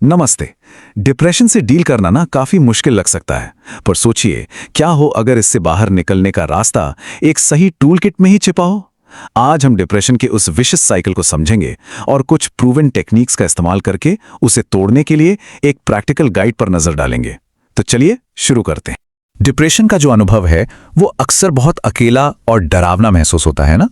नमस्ते। डिप्रेशन से डील करना ना काफी मुश्किल लग सकता है, पर सोचिए क्या हो अगर इससे बाहर निकलने का रास्ता एक सही टूल किट में ही छिपा हो। आज हम डिप्रेशन के उस विशिष्ट साइकिल को समझेंगे और कुछ प्रूवन टेक्निक्स का इस्तेमाल करके उसे तोड़ने के लिए एक प्रैक्टिकल गाइड पर नजर डालेंगे। तो चलिए शुरू करते हैं। डिप्रेशन का जो अनुभव है वो अक्सर बहुत अकेला और डरावना महसूस होता है ना।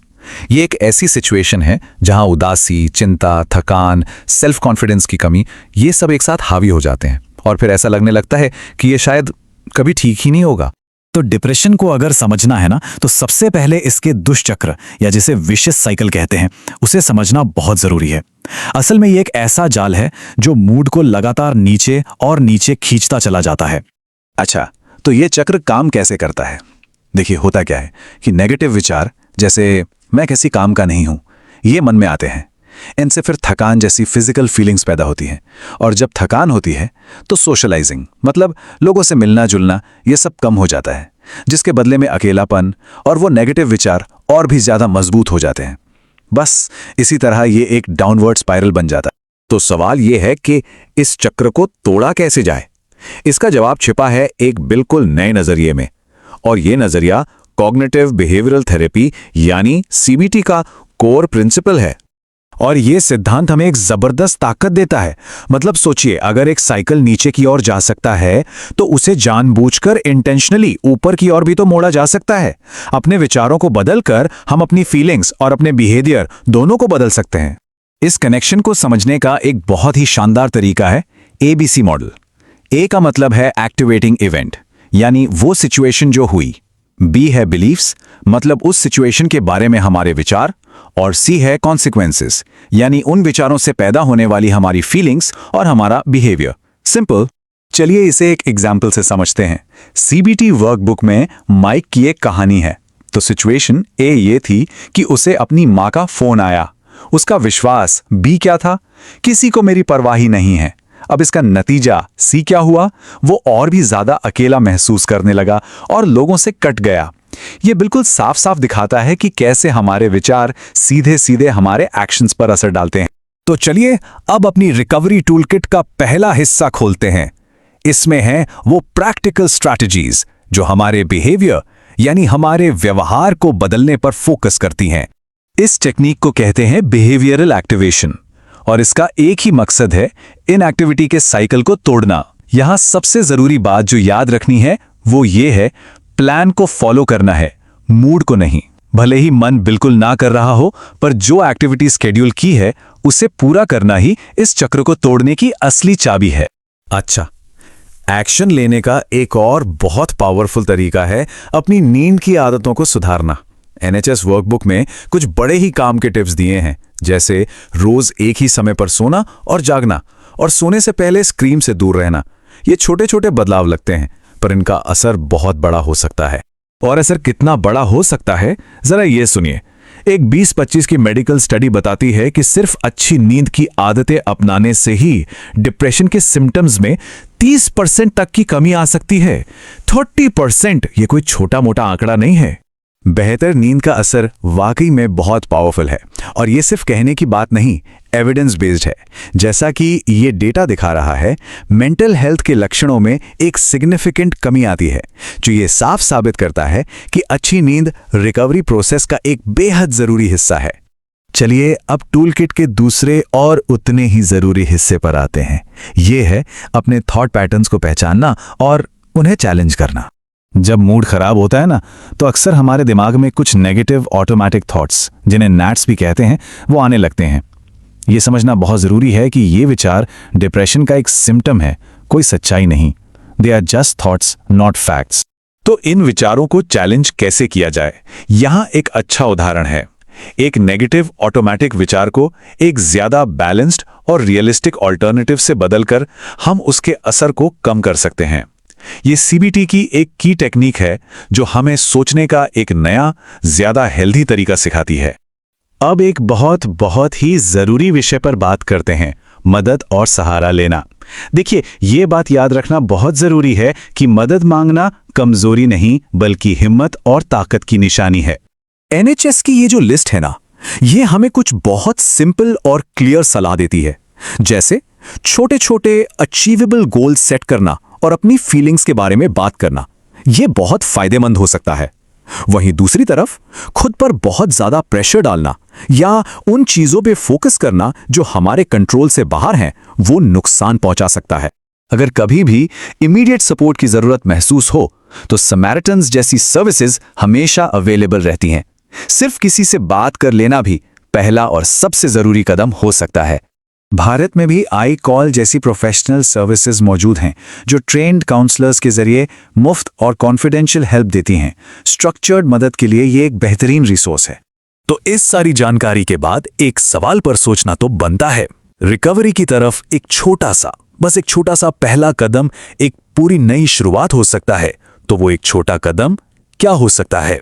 ये एक ऐसी सिचुएशन है जहां उदासी, चिंता, थकान, सेल्फ कॉन्फिडेंस की कमी, ये सब एक साथ हावी हो जाते हैं और फिर ऐसा लगने लगता है कि ये शायद कभी ठीक ही नहीं होगा। तो डिप्रेशन को अगर समझना है ना, तो सबसे पहले इसके दुष्चक्र या जिसे विशिष्ट साइकिल कहते हैं, उसे समझना बहुत जरूरी है। असल में ये एक ऐसा जाल है जो मूड को लगातार नीचे और नीचे खींचता चला जाता है। अच्छा, तो ये चक्र काम कैसे करता है? देखिए, होता क्या है कि नेगेटिव विचार जैसे मैं किसी काम का नहीं हूं, ये मन में आते हैं। इनसे फिर थकान जैसी फिजिकल फीलिंग्स पैदा होती हैं, और जब थकान होती है तो सोशलाइजिंग मतलब लोगों से मिलना जुलना, ये सब कम हो जाता है, जिसके बदले में अकेलापन और वो नेगेटिव विचार और भी ज्यादा मजबूत हो जाते हैं। बस इसी तरह ये एक डाउनवर्ड स्पाइरल बन जाता है। तो सवाल ये है कि इस चक्र को तोड़ा कैसे जाए। इसका जवाब छिपा है एक बिल्कुल नए नजरिए में, और ये नजरिया कॉग्निटिव बिहेवियरल थेरेपी यानी सीबीटी का कोर प्रिंसिपल है। और ये सिद्धांत हमें एक जबरदस्त ताकत देता है। मतलब सोचिए, अगर एक साइकिल नीचे की ओर जा सकता है तो उसे जानबूझकर इंटेंशनली ऊपर की ओर भी तो मोड़ा जा सकता है। अपने विचारों को बदलकर हम अपनी फीलिंग्स और अपने बिहेवियर दोनों को बदल सकते हैं। इस कनेक्शन को समझने का एक बहुत ही शानदार तरीका है एबीसी मॉडल। ए का मतलब है एक्टिवेटिंग इवेंट, यानी वो सिचुएशन जो हुई। बी है बिलीफ्स, मतलब उस सिचुएशन के बारे में हमारे विचार। और सी है कॉन्सिक्वेंसेस, यानी उन विचारों से पैदा होने वाली हमारी फीलिंग्स और हमारा बिहेवियर। सिंपल। चलिए इसे एक एग्जाम्पल से समझते हैं। सीबीटी वर्कबुक में माइक की एक कहानी है। तो सिचुएशन ए ये थी कि उसे अपनी माँ का फोन आया। उसका विश्वास बी क्या था? किसी को मेरी परवाह ही नहीं है। अब इसका नतीजा सी क्या हुआ? वो और भी ज्यादा अकेला महसूस करने लगा और लोगों से कट गया। ये बिल्कुल साफ साफ दिखाता है कि कैसे हमारे विचार सीधे सीधे हमारे एक्शंस पर असर डालते हैं। तो चलिए अब अपनी रिकवरी टूलकिट का पहला हिस्सा खोलते हैं। इसमें हैं वो प्रैक्टिकल स्ट्रैटेजीज जो हमारे बिहेवियर यानी हमारे व्यवहार को बदलने पर फोकस करती हैं। इस टेक्निक को कहते हैं बिहेवियरल एक्टिवेशन, और इसका एक ही मकसद है इन एक्टिविटी के साइकिल को तोड़ना। यहां सबसे जरूरी बात जो याद रखनी है वो ये है, प्लान को फॉलो करना है, मूड को नहीं। भले ही मन बिल्कुल ना कर रहा हो, पर जो एक्टिविटी स्केड्यूल की है उसे पूरा करना ही इस चक्र को तोड़ने की असली चाबी है। अच्छा, एक्शन लेने का एक और बहुत पावरफुल तरीका है अपनी नींद की आदतों को सुधारना। एनएचएस वर्कबुक में कुछ बड़े ही काम के टिप्स दिए हैं, जैसे रोज एक ही समय पर सोना और जागना, और सोने से पहले स्क्रीन से दूर रहना। ये छोटे छोटे बदलाव लगते हैं, पर इनका असर बहुत बड़ा हो सकता है। और असर कितना बड़ा हो सकता है, जरा ये सुनिए। एक 20-25 की मेडिकल स्टडी बताती है कि सिर्फ अच्छी नींद की आदतें अपनाने से ही डिप्रेशन के सिम्टम्स में 30% तक की कमी आ सकती है। 30% ये कोई छोटा मोटा आंकड़ा नहीं है। बेहतर नींद का असर वाकई में बहुत पावरफुल है, और ये सिर्फ कहने की बात नहीं, एविडेंस बेस्ड है। जैसा कि ये डेटा दिखा रहा है, मेंटल हेल्थ के लक्षणों में एक सिग्निफिकेंट कमी आती है, जो ये साफ साबित करता है कि अच्छी नींद रिकवरी प्रोसेस का एक बेहद जरूरी हिस्सा है। चलिए अब टूल किट के दूसरे और उतने ही जरूरी हिस्से पर आते हैं। ये है अपने थॉट पैटर्न्स को पहचानना और उन्हें चैलेंज करना। जब मूड खराब होता है ना, तो अक्सर हमारे दिमाग में कुछ नेगेटिव ऑटोमेटिक थॉट्स, जिन्हें नैट्स भी कहते हैं, वो आने लगते हैं। ये समझना बहुत जरूरी है कि ये विचार डिप्रेशन का एक सिम्टम है, कोई सच्चाई नहीं। They are just thoughts, not facts. तो इन विचारों को चैलेंज कैसे किया जाए, यहां एक अच्छा उदाहरण है। एक नेगेटिव ऑटोमेटिक विचार को एक ज्यादा बैलेंस्ड और रियलिस्टिक ऑल्टरनेटिव से बदलकर हम उसके असर को कम कर सकते हैं। ये सीबीटी की एक की टेक्निक है जो हमें सोचने का एक नया, ज्यादा हेल्दी तरीका सिखाती है। अब एक बहुत बहुत ही जरूरी विषय पर बात करते हैं, मदद और सहारा लेना। देखिए, ये बात याद रखना बहुत जरूरी है कि मदद मांगना कमजोरी नहीं, बल्कि हिम्मत और ताकत की निशानी है। एनएचएस की ये जो लिस्ट है ना, ये हमें कुछ बहुत सिंपल और क्लियर सलाह देती है। जैसे छोटे छोटे अचीवेबल गोल सेट करना और अपनी फीलिंग्स के बारे में बात करना, यह बहुत फायदेमंद हो सकता है। वहीं दूसरी तरफ खुद पर बहुत ज्यादा प्रेशर डालना या उन चीजों पे फोकस करना जो हमारे कंट्रोल से बाहर हैं, वो नुकसान पहुंचा सकता है। अगर कभी भी इमीडिएट सपोर्ट की जरूरत महसूस हो तो समैरिटन्स जैसी सर्विसेज हमेशा अवेलेबल रहती हैं। सिर्फ किसी से बात कर लेना भी पहला और सबसे जरूरी कदम हो सकता है। भारत में भी आई कॉल जैसी प्रोफेशनल सर्विसेज मौजूद हैं जो ट्रेन्ड काउंसलर्स के जरिए मुफ्त और कॉन्फिडेंशियल हेल्प देती हैं। स्ट्रक्चर्ड मदद के लिए ये एक बेहतरीन रिसोर्स है। तो इस सारी जानकारी के बाद एक सवाल पर सोचना तो बनता है। रिकवरी की तरफ एक छोटा सा पहला कदम एक पूरी नई शुरुआत हो सकता है। तो वो एक छोटा कदम क्या हो सकता है?